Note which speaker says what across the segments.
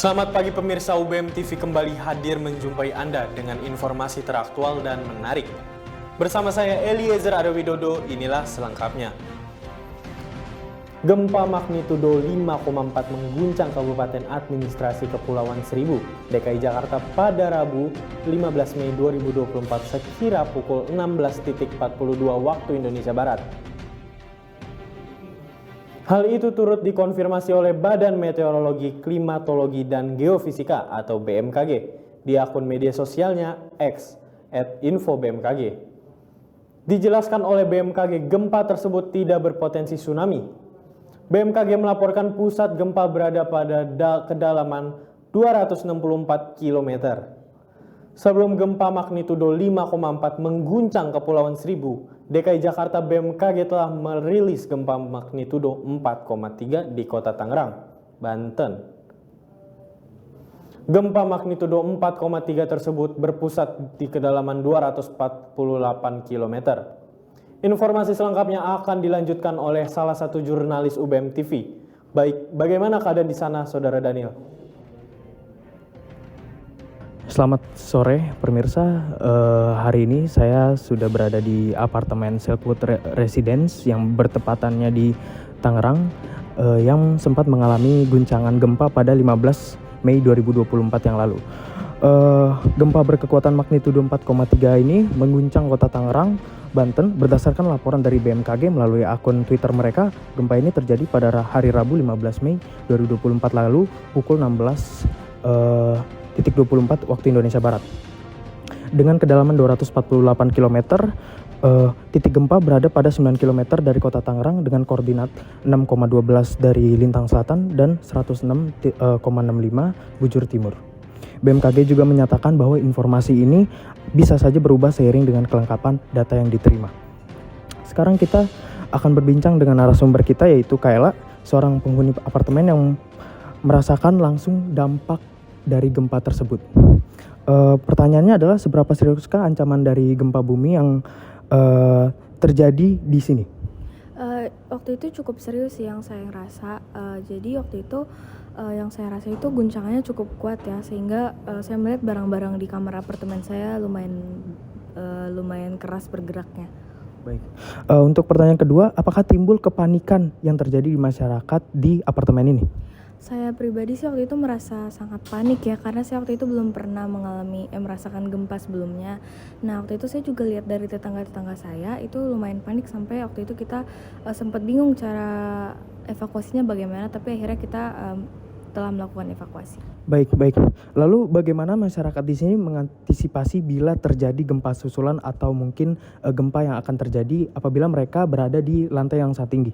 Speaker 1: Selamat pagi pemirsa, UBM TV kembali hadir menjumpai Anda dengan informasi teraktual dan menarik. Bersama saya Eliezer Arwidodo, inilah selengkapnya. Gempa magnitudo 5,4 mengguncang Kabupaten Administrasi Kepulauan Seribu, DKI Jakarta pada Rabu 15 Mei 2024 sekira pukul 16.42 waktu Indonesia Barat. Hal itu turut dikonfirmasi oleh Badan Meteorologi, Klimatologi, dan Geofisika atau BMKG di akun media sosialnya X @info_bmkg. Dijelaskan oleh BMKG, gempa tersebut tidak berpotensi tsunami. BMKG melaporkan pusat gempa berada pada kedalaman 264 km. Sebelum gempa magnitudo 5,4 mengguncang Kepulauan Seribu, DKI Jakarta BMKG telah merilis gempa magnitudo 4,3 di Kota Tangerang, Banten. Gempa magnitudo 4,3 tersebut berpusat di kedalaman 248 km. Informasi selengkapnya akan dilanjutkan oleh salah satu jurnalis UBM TV. Baik, bagaimana keadaan di sana, Saudara Daniel?
Speaker 2: Selamat sore pemirsa, hari ini saya sudah berada di apartemen Silkwood Residence yang bertepatannya di Tangerang yang sempat mengalami guncangan gempa pada 15 Mei 2024 yang lalu. Gempa berkekuatan magnitudo 4,3 ini mengguncang kota Tangerang, Banten. Berdasarkan laporan dari BMKG melalui akun Twitter mereka, gempa ini terjadi pada hari Rabu 15 Mei 2024 lalu pukul 16.24 waktu Indonesia Barat. Dengan kedalaman 248 km, titik gempa berada pada 9 km dari kota Tangerang dengan koordinat 6,12 dari lintang selatan dan 106,65 bujur timur. BMKG juga menyatakan bahwa informasi ini bisa saja berubah seiring dengan kelengkapan data yang diterima. Sekarang kita akan berbincang dengan narasumber kita, yaitu Kayla, seorang penghuni apartemen yang merasakan langsung dampak dari gempa tersebut. Pertanyaannya adalah, seberapa seriuskah ancaman dari gempa bumi yang terjadi di sini?
Speaker 3: Waktu itu cukup serius sih yang saya rasa. Jadi waktu itu yang saya rasa itu guncangannya cukup kuat ya, sehingga saya melihat barang-barang di kamar apartemen saya lumayan keras bergeraknya.
Speaker 2: Baik. Untuk pertanyaan kedua, apakah timbul kepanikan yang terjadi di masyarakat di apartemen ini?
Speaker 3: Saya pribadi sih waktu itu merasa sangat panik ya, karena saya waktu itu belum pernah merasakan gempa sebelumnya. Nah waktu itu saya juga lihat dari tetangga-tetangga saya itu lumayan panik, sampai waktu itu kita sempat bingung cara evakuasinya bagaimana, tapi akhirnya kita telah melakukan evakuasi.
Speaker 2: Baik. Lalu bagaimana masyarakat di sini mengantisipasi bila terjadi gempa susulan atau mungkin gempa yang akan terjadi apabila mereka berada di lantai yang sangat tinggi?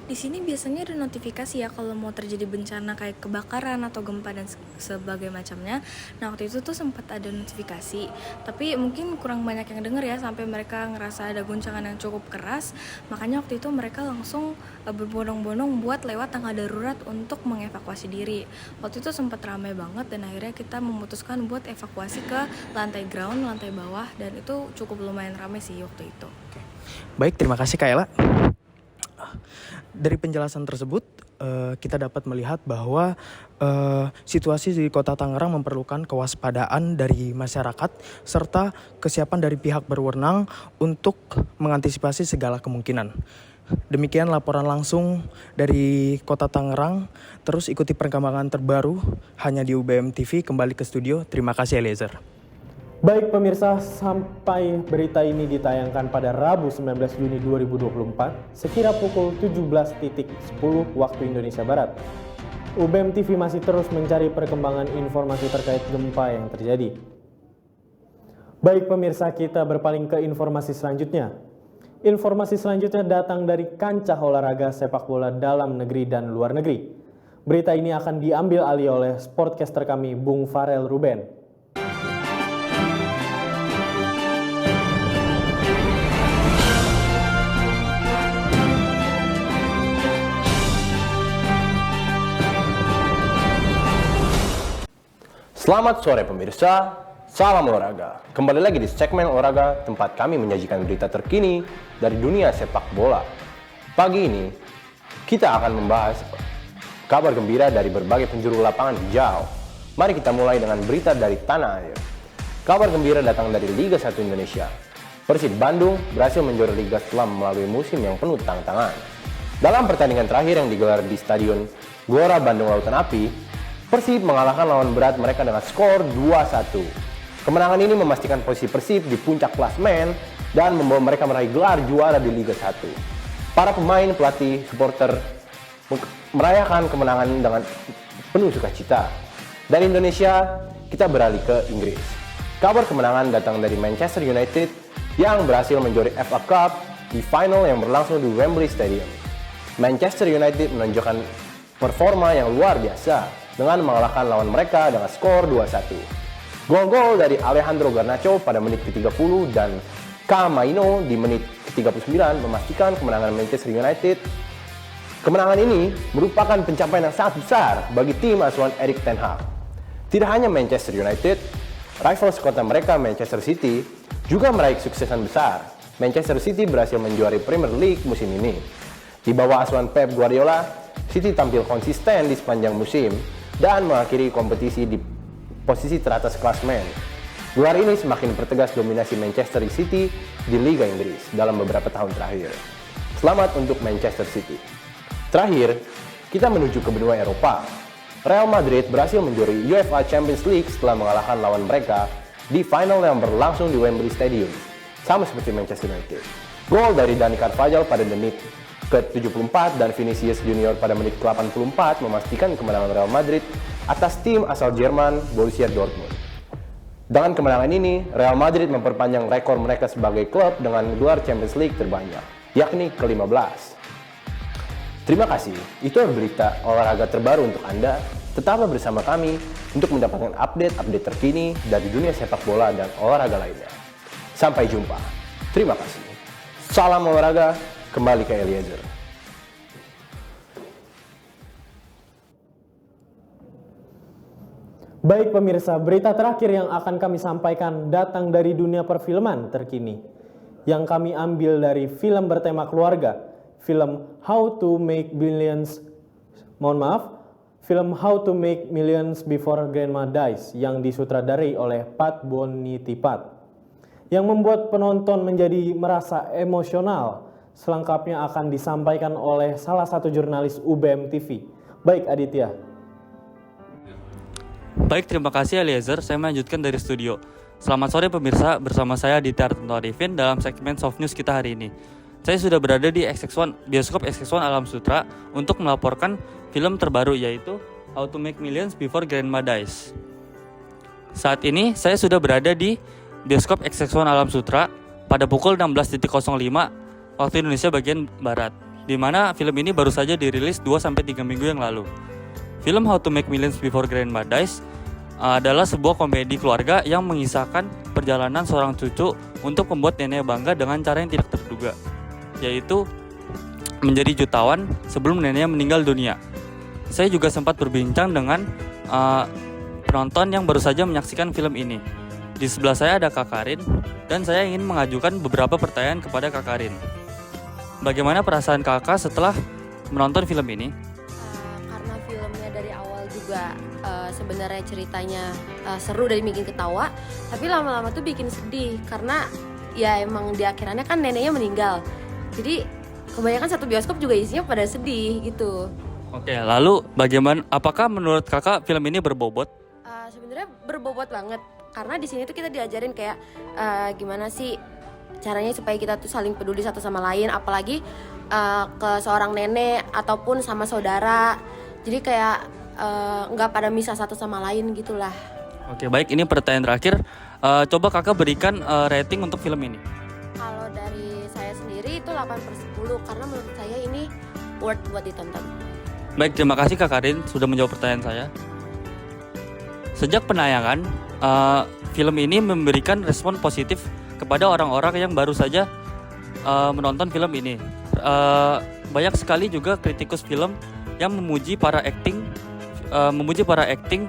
Speaker 3: Di sini biasanya ada notifikasi ya kalau mau terjadi bencana kayak kebakaran atau gempa dan sebagainya macamnya. Nah waktu itu tuh sempat ada notifikasi, tapi mungkin kurang banyak yang dengar ya, sampai mereka ngerasa ada guncangan yang cukup keras. Makanya waktu itu mereka langsung berbondong-bondong buat lewat tangga darurat untuk mengevakuasi diri. Waktu itu sempat ramai banget dan akhirnya kita memutuskan buat evakuasi ke lantai ground, lantai bawah, dan itu cukup lumayan ramai sih waktu itu.
Speaker 2: Baik, terima kasih Kayla. Dari penjelasan tersebut kita dapat melihat bahwa situasi di kota Tangerang memerlukan kewaspadaan dari masyarakat serta kesiapan dari pihak berwenang untuk mengantisipasi segala kemungkinan. Demikian laporan langsung dari kota Tangerang. Terus ikuti perkembangan terbaru hanya di UBM TV. Kembali ke studio. Terima kasih Eliezer.
Speaker 1: Baik pemirsa, sampai berita ini ditayangkan pada Rabu 19 Juni 2024 sekira pukul 17.10 waktu Indonesia Barat. UBM TV masih terus mencari perkembangan informasi terkait gempa yang terjadi. Baik pemirsa, kita berpaling ke informasi selanjutnya. Informasi selanjutnya datang dari kancah olahraga sepak bola dalam negeri dan luar negeri. Berita ini akan diambil alih oleh sportcaster kami, Bung Farel Ruben.
Speaker 4: Selamat sore pemirsa, salam olahraga. Kembali lagi di segmen olahraga, tempat kami menyajikan berita terkini dari dunia sepak bola. Pagi ini kita akan membahas kabar gembira dari berbagai penjuru lapangan hijau. Mari kita mulai dengan berita dari tanah air. Kabar gembira datang dari Liga 1 Indonesia. Persib Bandung berhasil menjuarai Liga setelah melalui musim yang penuh tantangan. Dalam pertandingan terakhir yang digelar di Stadion Gelora Bandung Lautan Api, Persib mengalahkan lawan berat mereka dengan skor 2-1. Kemenangan ini memastikan posisi Persib di puncak klasemen dan membawa mereka meraih gelar juara di Liga 1. Para pemain, pelatih, supporter merayakan kemenangan dengan penuh sukacita. Dari Indonesia, kita beralih ke Inggris. Kabar kemenangan datang dari Manchester United yang berhasil menjuarai FA Cup di final yang berlangsung di Wembley Stadium. Manchester United menunjukkan performa yang luar biasa dengan mengalahkan lawan mereka dengan skor 2-1. Gol-gol dari Alejandro Garnacho pada menit ke-30 dan Maino di menit ke-39 memastikan kemenangan Manchester United. Kemenangan ini merupakan pencapaian yang sangat besar bagi tim asuhan Erik ten Hag. Tidak hanya Manchester United, rival sekota mereka Manchester City juga meraih kesuksesan besar. Manchester City berhasil menjuarai Premier League musim ini. Di bawah asuhan Pep Guardiola, City tampil konsisten di sepanjang musim dan mengakhiri kompetisi di posisi teratas klasemen. Gelar ini semakin pertegas dominasi Manchester City di Liga Inggris dalam beberapa tahun terakhir. Selamat untuk Manchester City. Terakhir, kita menuju ke benua Eropa. Real Madrid berhasil menjuarai UEFA Champions League setelah mengalahkan lawan mereka di final yang berlangsung di Wembley Stadium, sama seperti Manchester United. Gol dari Dani Carvajal pada menit ke-74 dan Vinicius Junior pada menit ke-84 memastikan kemenangan Real Madrid atas tim asal Jerman Borussia Dortmund. Dengan kemenangan ini, Real Madrid memperpanjang rekor mereka sebagai klub dengan gelar Champions League terbanyak, yakni ke-15. Terima kasih, itu berita olahraga terbaru untuk Anda. Tetaplah bersama kami untuk mendapatkan update-update terkini dari dunia sepak bola dan olahraga lainnya. Sampai jumpa. Terima kasih. Salam olahraga, kembali ke Eliezer.
Speaker 1: Baik pemirsa, berita terakhir yang akan kami sampaikan datang dari dunia perfilman terkini. Yang kami ambil dari film bertema keluarga, film How to Make Millions Before Grandma Dies yang disutradarai oleh Pat Bonitipat, yang membuat penonton menjadi merasa emosional. Selengkapnya akan disampaikan oleh salah satu jurnalis UBM TV. Baik Aditya.
Speaker 5: Baik, terima kasih Eliezer. Saya melanjutkan dari studio. Selamat sore pemirsa, bersama saya Aditya Artanto Arifin dalam segmen Soft News kita hari ini. Saya sudah berada di bioskop XX1 Alam Sutra untuk melaporkan film terbaru yaitu How to Make Millions Before Grandma Dies. Saat ini saya sudah berada di bioskop XX1 Alam Sutra pada pukul 16.05 waktu Indonesia bagian Barat, di mana film ini baru saja dirilis 2-3 minggu yang lalu. Film How to Make Millions Before Grandma Dies adalah sebuah komedi keluarga yang mengisahkan perjalanan seorang cucu untuk membuat nenek bangga dengan cara yang tidak terduga, yaitu menjadi jutawan sebelum neneknya meninggal dunia. Saya juga sempat berbincang dengan penonton yang baru saja menyaksikan film ini. Di sebelah saya ada Kak Karin, dan saya ingin mengajukan beberapa pertanyaan kepada Kak Karin. Bagaimana perasaan kakak setelah menonton film ini?
Speaker 6: Karena filmnya dari awal juga sebenarnya ceritanya seru dan bikin ketawa, tapi lama-lama tuh bikin sedih karena ya emang di akhirannya kan neneknya meninggal. Jadi kebanyakan satu bioskop juga isinya pada sedih gitu.
Speaker 5: Oke, lalu bagaimana? Apakah menurut kakak film ini berbobot?
Speaker 6: Sebenarnya berbobot banget karena di sini tuh kita diajarin kayak gimana sih caranya supaya kita tuh saling peduli satu sama lain, apalagi ke seorang nenek ataupun sama saudara. Jadi kayak nggak pada misah satu sama lain gitulah.
Speaker 5: Oke, baik, ini pertanyaan terakhir. Coba kakak berikan rating untuk film ini.
Speaker 6: Kalau dari saya sendiri itu 8/10 karena menurut saya ini worth buat ditonton.
Speaker 5: Baik, terima kasih Kak Karin sudah menjawab pertanyaan saya. Sejak penayangan, film ini memberikan respon positif kepada orang-orang yang baru saja menonton film ini. Banyak sekali juga kritikus film yang memuji para acting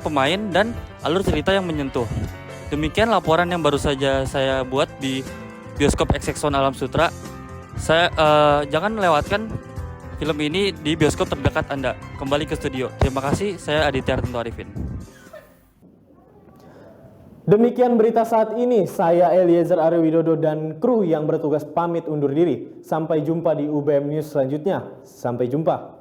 Speaker 5: pemain dan alur cerita yang menyentuh. Demikian laporan yang baru saja saya buat di bioskop XX1 Alam Sutra. Jangan lewatkan film ini di bioskop terdekat Anda. Kembali ke studio. Terima kasih, saya Aditya Artanto Arifin.
Speaker 1: Demikian berita saat ini, saya Eliezer Aryo Widodo dan kru yang bertugas pamit undur diri. Sampai jumpa di UBM News selanjutnya. Sampai jumpa.